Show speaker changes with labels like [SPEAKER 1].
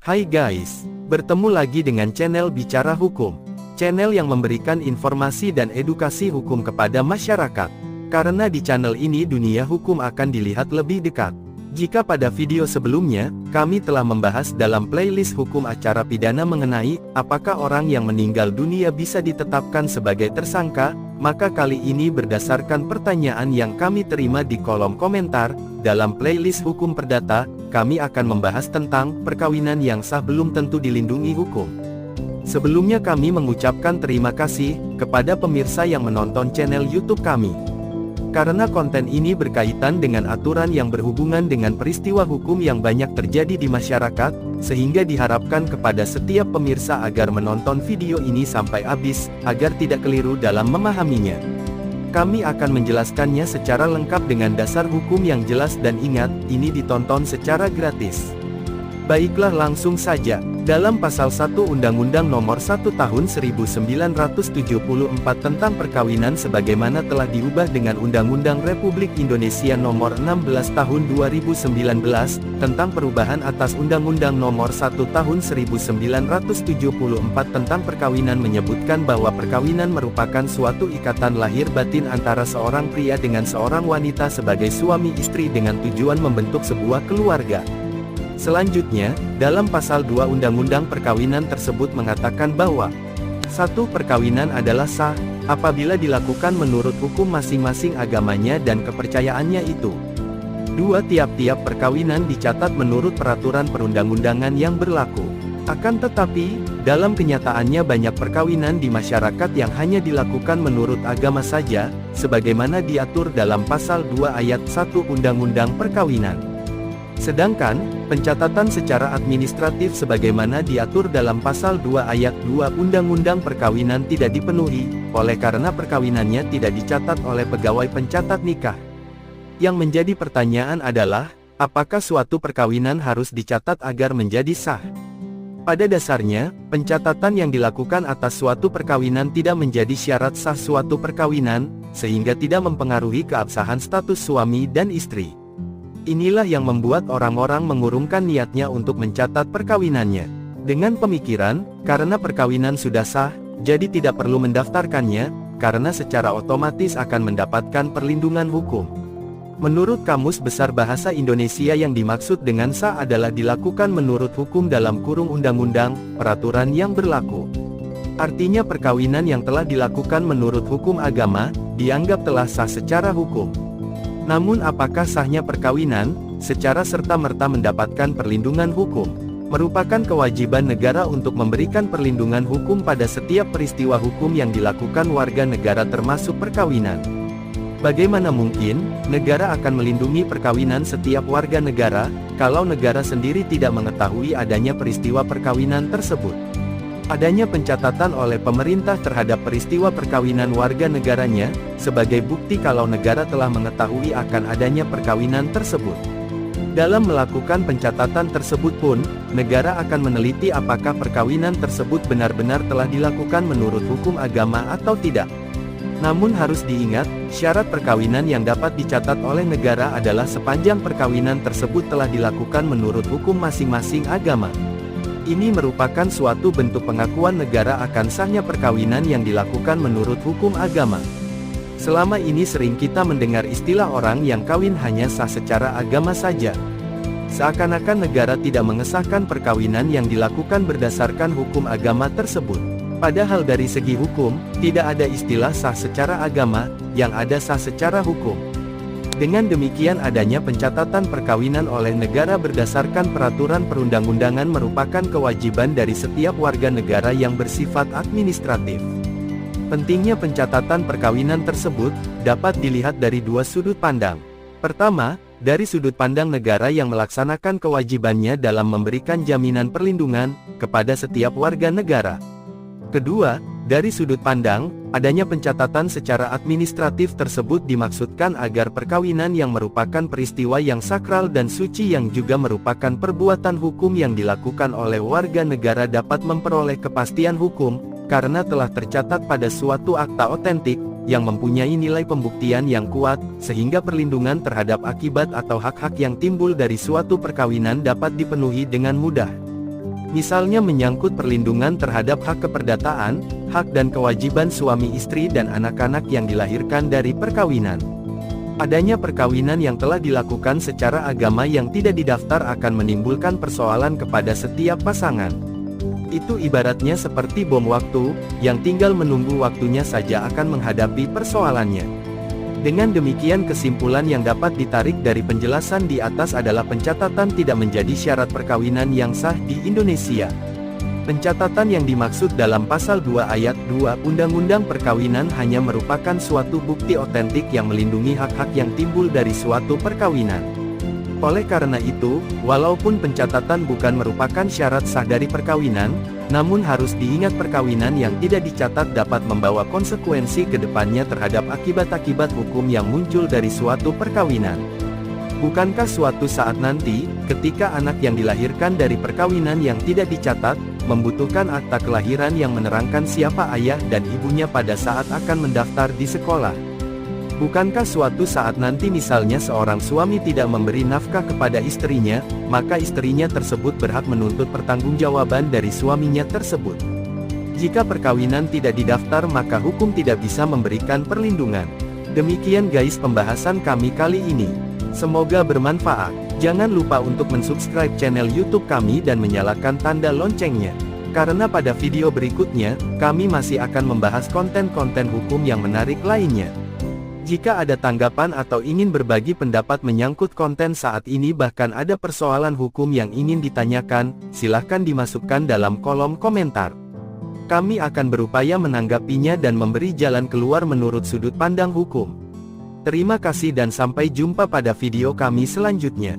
[SPEAKER 1] Hai guys, bertemu lagi dengan channel Bicara Hukum. Channel yang memberikan informasi dan edukasi hukum kepada masyarakat. Karena di channel ini dunia hukum akan dilihat lebih dekat. Jika pada video sebelumnya, kami telah membahas dalam playlist hukum acara pidana mengenai, apakah orang yang meninggal dunia bisa ditetapkan sebagai tersangka, maka kali ini berdasarkan pertanyaan yang kami terima di kolom komentar, dalam playlist hukum perdata, kami akan membahas tentang, perkawinan yang sah belum tentu dilindungi hukum. Sebelumnya kami mengucapkan terima kasih, kepada pemirsa yang menonton channel YouTube kami. Karena konten ini berkaitan dengan aturan yang berhubungan dengan peristiwa hukum yang banyak terjadi di masyarakat, sehingga diharapkan kepada setiap pemirsa agar menonton video ini sampai habis, agar tidak keliru dalam memahaminya. Kami akan menjelaskannya secara lengkap dengan dasar hukum yang jelas dan ingat, ini ditonton secara gratis. Baiklah langsung saja. Dalam pasal 1 Undang-Undang Nomor 1 Tahun 1974 tentang perkawinan sebagaimana telah diubah dengan Undang-Undang Republik Indonesia Nomor 16 Tahun 2019, tentang perubahan atas Undang-Undang Nomor 1 Tahun 1974 tentang perkawinan menyebutkan bahwa perkawinan merupakan suatu ikatan lahir batin antara seorang pria dengan seorang wanita sebagai suami istri dengan tujuan membentuk sebuah keluarga. Selanjutnya, dalam pasal 2 Undang-Undang Perkawinan tersebut mengatakan bahwa satu perkawinan adalah sah, apabila dilakukan menurut hukum masing-masing agamanya dan kepercayaannya itu. 2. Tiap-tiap perkawinan dicatat menurut peraturan perundang-undangan yang berlaku. Akan tetapi, dalam kenyataannya banyak perkawinan di masyarakat yang hanya dilakukan menurut agama saja, sebagaimana diatur dalam pasal 2 ayat 1 Undang-Undang Perkawinan. Sedangkan, pencatatan secara administratif sebagaimana diatur dalam pasal 2 ayat 2 Undang-Undang Perkawinan tidak dipenuhi, oleh karena perkawinannya tidak dicatat oleh pegawai pencatat nikah. Yang menjadi pertanyaan adalah, apakah suatu perkawinan harus dicatat agar menjadi sah? Pada dasarnya, pencatatan yang dilakukan atas suatu perkawinan tidak menjadi syarat sah suatu perkawinan, sehingga tidak mempengaruhi keabsahan status suami dan istri. Inilah yang membuat orang-orang mengurungkan niatnya untuk mencatat perkawinannya. Dengan pemikiran, karena perkawinan sudah sah, jadi tidak perlu mendaftarkannya, karena secara otomatis akan mendapatkan perlindungan hukum. Menurut Kamus Besar Bahasa Indonesia yang dimaksud dengan sah adalah dilakukan menurut hukum dalam kurung undang-undang, peraturan yang berlaku. Artinya perkawinan yang telah dilakukan menurut hukum agama, dianggap telah sah secara hukum. Namun apakah sahnya perkawinan, secara serta-merta mendapatkan perlindungan hukum? Merupakan kewajiban negara untuk memberikan perlindungan hukum pada setiap peristiwa hukum yang dilakukan warga negara termasuk perkawinan. Bagaimana mungkin, negara akan melindungi perkawinan setiap warga negara, kalau negara sendiri tidak mengetahui adanya peristiwa perkawinan tersebut? Adanya pencatatan oleh pemerintah terhadap peristiwa perkawinan warga negaranya, sebagai bukti kalau negara telah mengetahui akan adanya perkawinan tersebut. Dalam melakukan pencatatan tersebut pun, negara akan meneliti apakah perkawinan tersebut benar-benar telah dilakukan menurut hukum agama atau tidak. Namun harus diingat, syarat perkawinan yang dapat dicatat oleh negara adalah sepanjang perkawinan tersebut telah dilakukan menurut hukum masing-masing agama. Ini merupakan suatu bentuk pengakuan negara akan sahnya perkawinan yang dilakukan menurut hukum agama. Selama ini sering kita mendengar istilah orang yang kawin hanya sah secara agama saja. Seakan-akan negara tidak mengesahkan perkawinan yang dilakukan berdasarkan hukum agama tersebut. Padahal dari segi hukum, tidak ada istilah sah secara agama, yang ada sah secara hukum. Dengan demikian adanya pencatatan perkawinan oleh negara berdasarkan peraturan perundang-undangan merupakan kewajiban dari setiap warga negara yang bersifat administratif. Pentingnya pencatatan perkawinan tersebut, dapat dilihat dari dua sudut pandang. Pertama, dari sudut pandang negara yang melaksanakan kewajibannya dalam memberikan jaminan perlindungan, kepada setiap warga negara. Kedua, dari sudut pandang, adanya pencatatan secara administratif tersebut dimaksudkan agar perkawinan yang merupakan peristiwa yang sakral dan suci yang juga merupakan perbuatan hukum yang dilakukan oleh warga negara dapat memperoleh kepastian hukum, karena telah tercatat pada suatu akta otentik, yang mempunyai nilai pembuktian yang kuat, sehingga perlindungan terhadap akibat atau hak-hak yang timbul dari suatu perkawinan dapat dipenuhi dengan mudah. Misalnya menyangkut perlindungan terhadap hak keperdataan, hak dan kewajiban suami istri dan anak-anak yang dilahirkan dari perkawinan. Adanya perkawinan yang telah dilakukan secara agama yang tidak didaftar akan menimbulkan persoalan kepada setiap pasangan. Itu ibaratnya seperti bom waktu, yang tinggal menunggu waktunya saja akan menghadapi persoalannya. Dengan demikian kesimpulan yang dapat ditarik dari penjelasan di atas adalah pencatatan tidak menjadi syarat perkawinan yang sah di Indonesia. Pencatatan yang dimaksud dalam pasal 2 ayat 2 Undang-Undang Perkawinan hanya merupakan suatu bukti otentik yang melindungi hak-hak yang timbul dari suatu perkawinan. Oleh karena itu, walaupun pencatatan bukan merupakan syarat sah dari perkawinan, namun harus diingat perkawinan yang tidak dicatat dapat membawa konsekuensi ke depannya terhadap akibat-akibat hukum yang muncul dari suatu perkawinan. Bukankah suatu saat nanti, ketika anak yang dilahirkan dari perkawinan yang tidak dicatat, membutuhkan akta kelahiran yang menerangkan siapa ayah dan ibunya pada saat akan mendaftar di sekolah? Bukankah suatu saat nanti misalnya seorang suami tidak memberi nafkah kepada istrinya, maka istrinya tersebut berhak menuntut pertanggungjawaban dari suaminya tersebut? Jika perkawinan tidak didaftar maka hukum tidak bisa memberikan perlindungan. Demikian guys pembahasan kami kali ini. Semoga bermanfaat. Jangan lupa untuk mensubscribe channel YouTube kami dan menyalakan tanda loncengnya. Karena pada video berikutnya, kami masih akan membahas konten-konten hukum yang menarik lainnya. Jika ada tanggapan atau ingin berbagi pendapat menyangkut konten saat ini bahkan ada persoalan hukum yang ingin ditanyakan, silahkan dimasukkan dalam kolom komentar. Kami akan berupaya menanggapinya dan memberi jalan keluar menurut sudut pandang hukum. Terima kasih dan sampai jumpa pada video kami selanjutnya.